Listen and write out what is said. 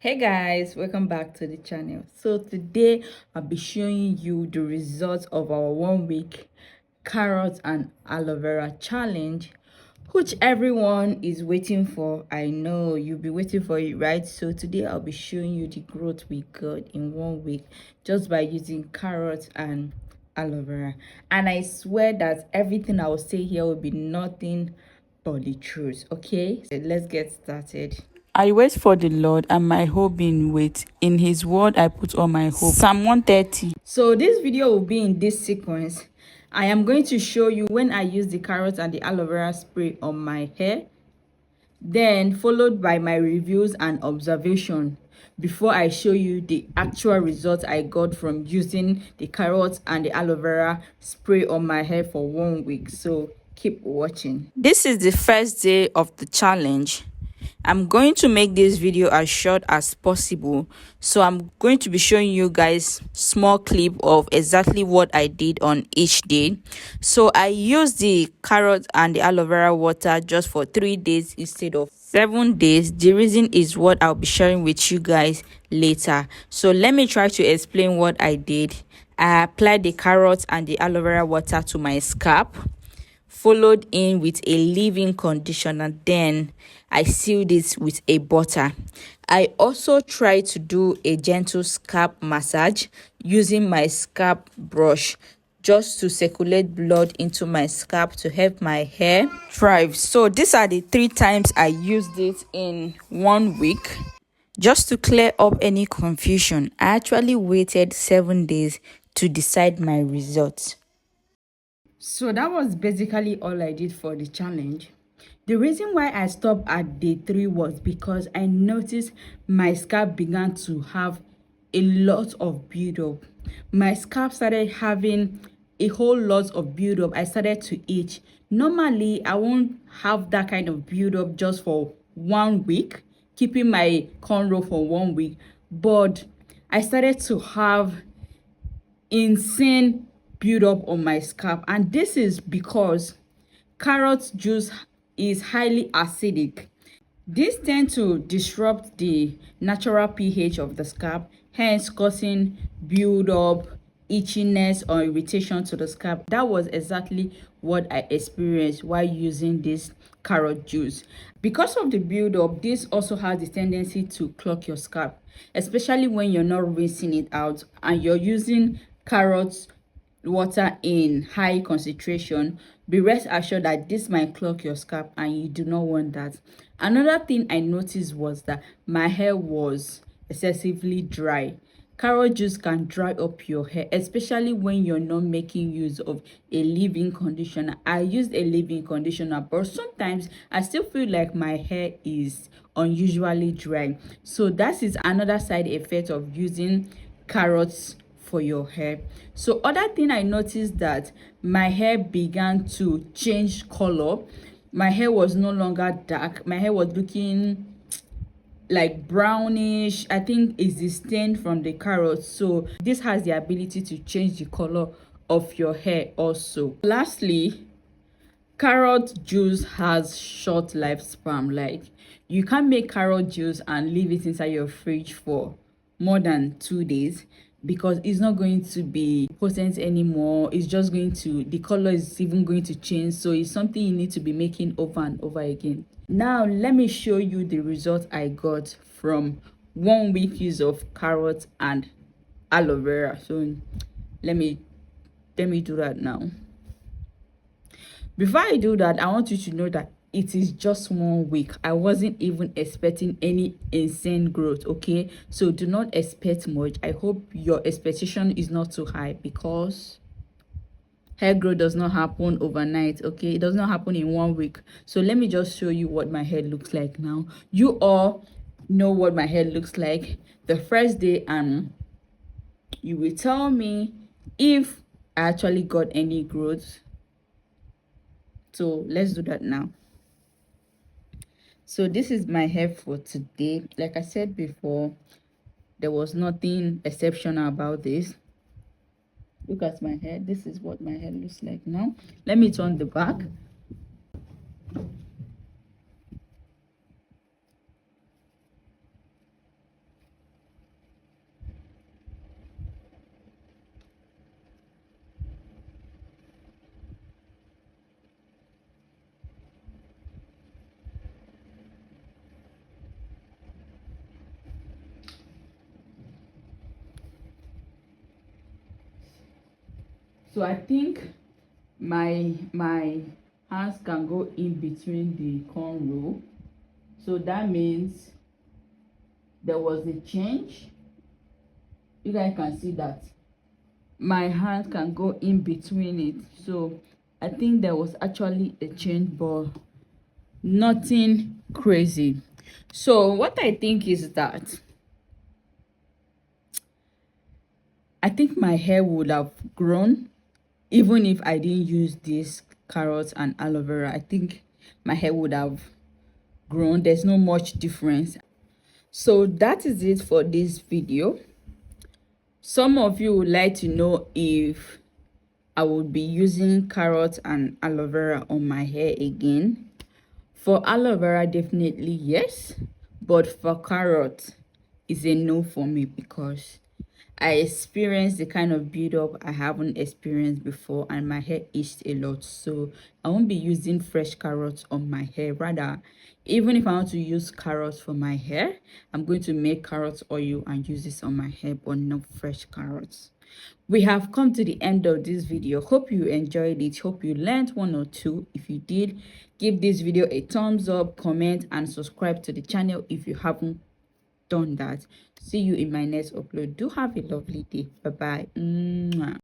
Hey guys, welcome back to the channel. So today I'll be showing you the results of our 1 week carrot and aloe vera challenge, which everyone is waiting for. I know you'll be waiting for it, right? So today I'll be showing you the growth we got in 1 week just by using carrot and aloe vera. And I swear that everything I will say here will be nothing but the truth. Okay, so let's get started. I wait for the Lord, and my hope in wait. In his word I put all my hope. Psalm 130. So this video will be in this sequence. I am going to show you when I use the carrot and the aloe vera spray on my hair, then followed by my reviews and observation before I show you the actual results I got from using the carrot and the aloe vera spray on my hair for 1 week. So keep watching. This is the first day of the challenge. I'm going to make this video as short as possible, so I'm going to be showing you guys small clip of exactly what I did on each day. So I used the carrot and the aloe vera water just for 3 days instead of 7 days. The reason is what I'll be sharing with you guys later. So let me try to explain what I did. I applied the carrot and the aloe vera water to my scalp, followed in with a leave-in conditioner, then I sealed it with a butter. I also try to do a gentle scalp massage using my scalp brush just to circulate blood into my scalp to help my hair thrive. So these are the 3 times I used it in 1 week. Just to clear up any confusion, I actually waited 7 days to decide my results. So that was basically all I did for the challenge. The reason why I stopped at day 3 was because I noticed my scalp began to have a lot of build-up. My scalp started having a whole lot of build-up. I started to itch. Normally, I won't have that kind of build-up just for 1 week, keeping my cornrow for 1 week. But I started to have insane build up on my scalp, and this is because carrot juice is highly acidic. This tends to disrupt the natural pH of the scalp, hence causing build up, itchiness or irritation to the scalp. That was exactly what I experienced while using this carrot juice. Because of the build up, this also has the tendency to clog your scalp, especially when you're not rinsing it out and you're using carrot water in high concentration. Be rest assured that this might clog your scalp and you do not want that. Another thing I noticed was that my hair was excessively dry. Carrot juice can dry up your hair, especially when you're not making use of a leave-in conditioner. I used a leave-in conditioner, but sometimes I still feel like my hair is unusually dry. So that is another side effect of using carrots for your hair. So other thing I noticed that my hair began to change color. My hair was no longer dark. My hair was looking like brownish. I think it's the stain from the carrots. So this has the ability to change the color of your hair also. Lastly, carrot juice has short lifespan. Like, you can't make carrot juice and leave it inside your fridge for more than 2 days, because it's not going to be potent anymore. It's just going to, the color is even going to change. So it's something you need to be making over and over again. Now let me show you the result I got from 1 week use of carrot and aloe vera. So let me do that now. Before I do that, I want you to know that it is just 1 week. I wasn't even expecting any insane growth, okay? So do not expect much. I hope your expectation is not too high, because hair growth does not happen overnight, okay? It does not happen in 1 week. So let me just show you what my hair looks like now. You all know what my hair looks like the first day, and you will tell me if I actually got any growth. So let's do that now. So this is my hair for today. Like I said before, there was nothing exceptional about this. Look at my hair. This is what my hair looks like now. Let me turn the back. So I think my hands can go in between the cornrow. So that means there was a change. You guys can see that my hand can go in between it. So I think there was actually a change, but nothing crazy. So what I think is that I think my hair would have grown even if I didn't use this carrot and aloe vera. I think my hair would have grown. There's no much difference. So that is it for this video. Some of you would like to know if I would be using carrot and aloe vera on my hair again. For aloe vera, definitely yes, but for carrot, it's a no for me because I experienced the kind of build up I haven't experienced before, and my hair itched a lot. So I won't be using fresh carrots on my hair. Rather, even if I want to use carrots for my hair, I'm going to make carrot oil and use this on my hair, but not fresh carrots. We have come to the end of this video. Hope you enjoyed it. Hope you learned one or two. If you did, give this video a thumbs up, comment, and subscribe to the channel if you haven't done that. See you in my next upload. Do have a lovely day. Bye bye.